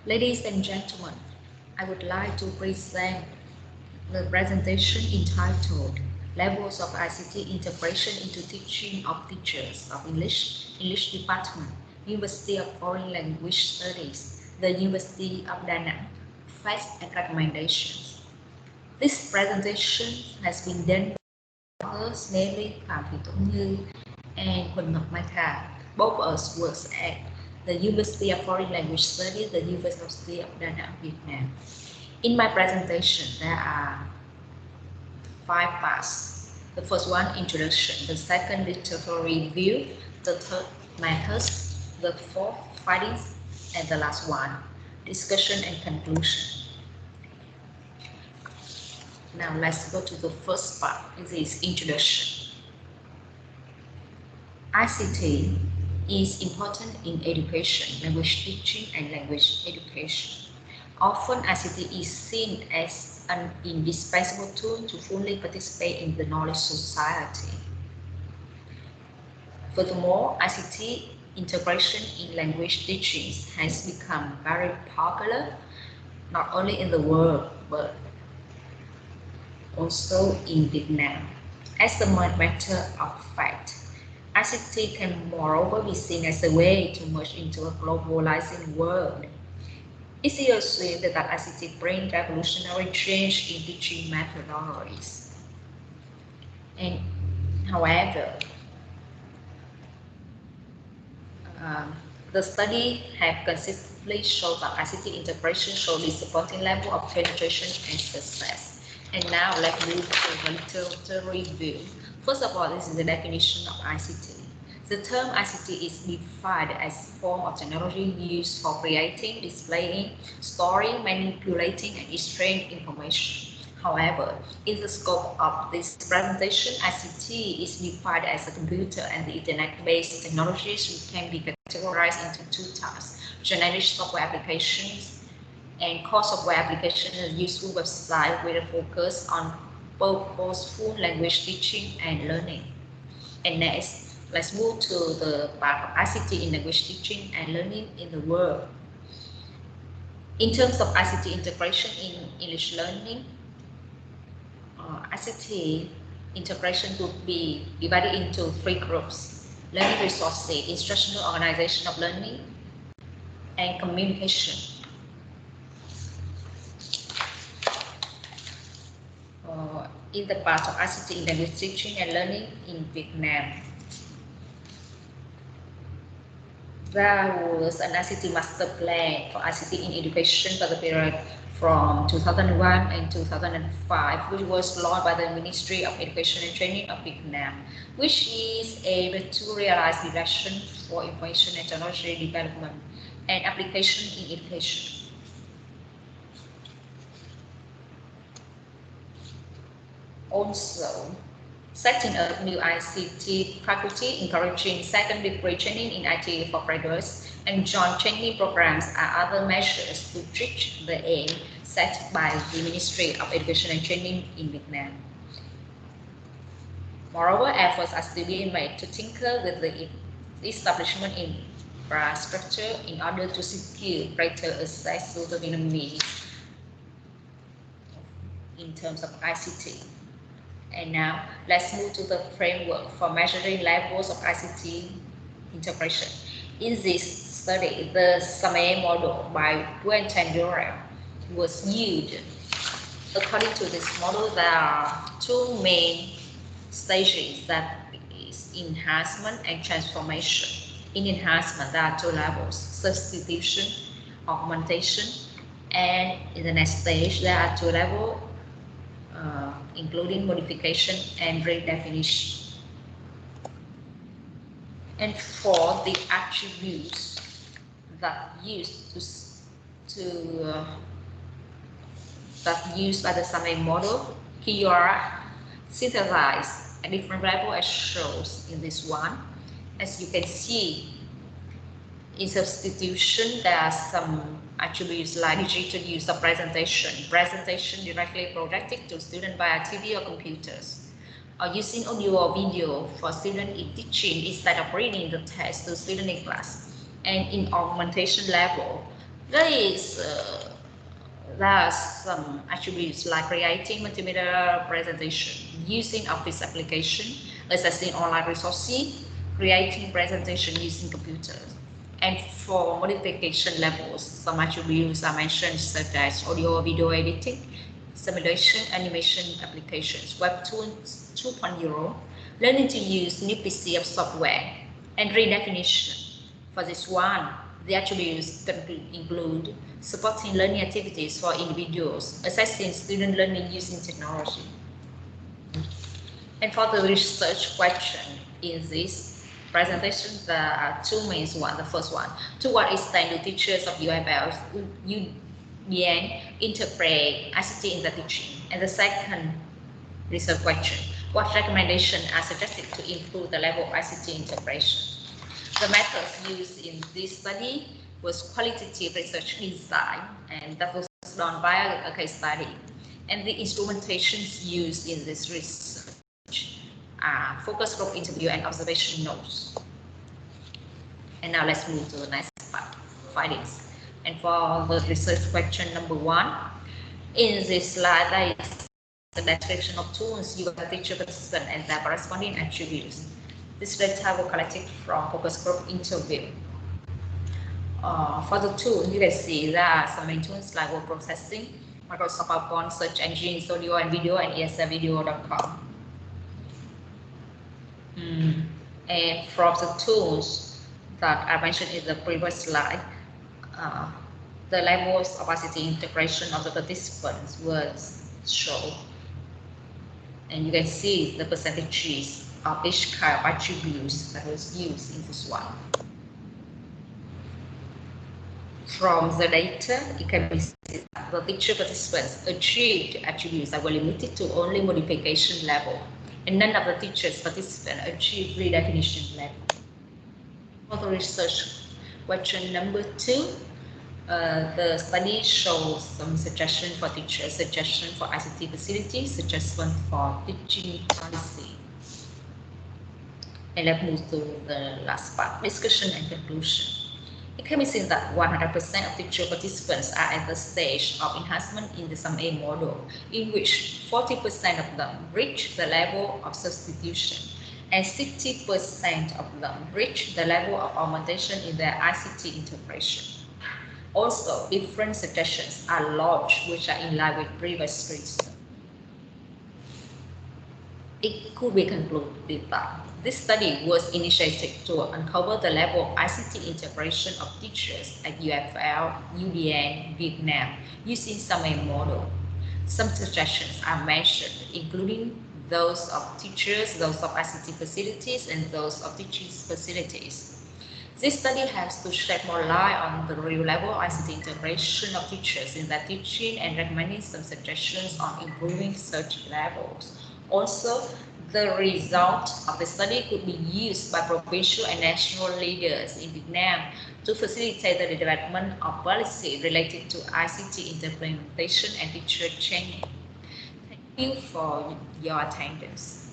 Ladies and gentlemen, I would like to present the presentation entitled Levels of ICT Integration into Teaching of Teachers of English Department, University of Foreign Language Studies, the University of Da Nang, Facts and Recommendations. This presentation has been done by authors namely Phạm Thị Tổ Như and Nhu Kha. Both of us works at the University of Foreign Language Studies, the University of Da Nang, Vietnam. In my presentation, there are 5 parts. The first one, introduction. The second, literature review. The third, methods. The fourth, findings. And the last one, discussion and conclusion. Now let's go to the first part. It is introduction. ICT is important in education, language teaching, and language education. Often, ICT is seen as an indispensable tool to fully participate in the knowledge society. Furthermore, ICT integration in language teachings has become very popular, not only in the world, but also in Vietnam. As a matter of fact, ICT can moreover be seen as a way to merge into a globalizing world. It's assumed that ICT brings revolutionary change in teaching methodologies. And however, the study have consistently shown that ICT integration shows disappointing level of penetration and success. And now let's move to the literature review. First of all, this is the definition of ICT. The term ICT is defined as form of technology used for creating, displaying, storing, manipulating, and exchanging information. However, in the scope of this presentation, ICT is defined as a computer and the internet-based technologies which can be categorized into 2 types: generic software applications and core software applications, a useful website with a focus on purposeful language teaching and learning. And next, let's move to the part of ICT in language teaching and learning in the world. In terms of ICT integration in English learning, ICT integration could be divided into 3 groups: learning resources, instructional organization of learning, and communication. In the part of ICT in language teaching and learning in Vietnam, there was an ICT master plan for ICT in education for the period from 2001 and 2005, which was launched by the Ministry of Education and Training of Vietnam, which is able to realize direction for information and technology development and application in education. Also, setting up new ICT faculty, encouraging second-degree training in IT for graduates, and joint training programs are other measures to reach the aim set by the Ministry of Education and Training in Vietnam. Moreover, efforts are still being made to tinker with the establishment infrastructure in order to secure greater access to the minimum needs in terms of ICT. And now, let's move to the framework for measuring levels of ICT integration. In this study, the SAME model by Wu and Tandura was used. According to this model, there are 2 main stages, that is enhancement and transformation. In enhancement, there are 2 levels: substitution, augmentation, and in the next stage, there are 2 levels, including modification and redefinition. And for the attributes that used by the SAME model, here synthesize at different level as shows in this one. As you can see, in substitution, there are some attributes like digital use of presentation directly projected to students via TV or computers, or using audio or video for students in teaching instead of reading the text to students in class. And in augmentation level, There are some attributes like creating multimedia presentation, using Office application, accessing online resources, creating presentation using computers. And for modification levels, some attributes are mentioned such as audio video editing, simulation animation applications, Webtoons 2.0, learning to use new PCF software, and redefinition. For this one, the attributes can include supporting learning activities for individuals, assessing student learning using technology. And for the research question in this presentation, there are two main ones. The first one, to what extent do teachers of UFL interpret ICT in the teaching? And the second research question, what recommendations are suggested to improve the level of ICT integration? The methods used in this study was qualitative research design, and that was done by a case study. And the instrumentations used in this research are focus group interview and observation notes. And now let's move to the next part, findings. And for the research question number 1, in this slide, there is the description of tools used by the teacher participant and their corresponding attributes. This data were collected from focus group interview. For the tool, you can see there are some main tools like word processing, Microsoft PowerPoint, search engines, audio and video, and esrvideo.com. And from the tools that I mentioned in the previous slide, the levels of ICT integration of the participants was shown. And you can see the percentages of each kind of attributes that was used in this one. From the data, it can be seen that the teacher participants achieved attributes that were limited to only modification level, and none of the teachers participants achieved redefinition level. For the research question number 2, the study shows some suggestion for teachers, suggestion for ICT facilities, suggestion for teaching policy. And let's move to the last part, discussion and conclusion. It can be seen that 100% of teacher participants are at the stage of enhancement in the Sum A model, in which 40% of them reach the level of substitution, and 60% of them reach the level of augmentation in their ICT integration. Also, different suggestions are lodged which are in line with previous research. It could be concluded that this study was initiated to uncover the level of ICT integration of teachers at UFL, UDN, Vietnam using Sum A model. Some suggestions are mentioned, including those of teachers, those of ICT facilities, and those of teaching facilities. This study has to shed more light on the real level of ICT integration of teachers in their teaching and recommending some suggestions on improving such levels. Also, the result of the study could be used by provincial and national leaders in Vietnam to facilitate the development of policy related to ICT implementation and teacher training. Thank you for your attendance.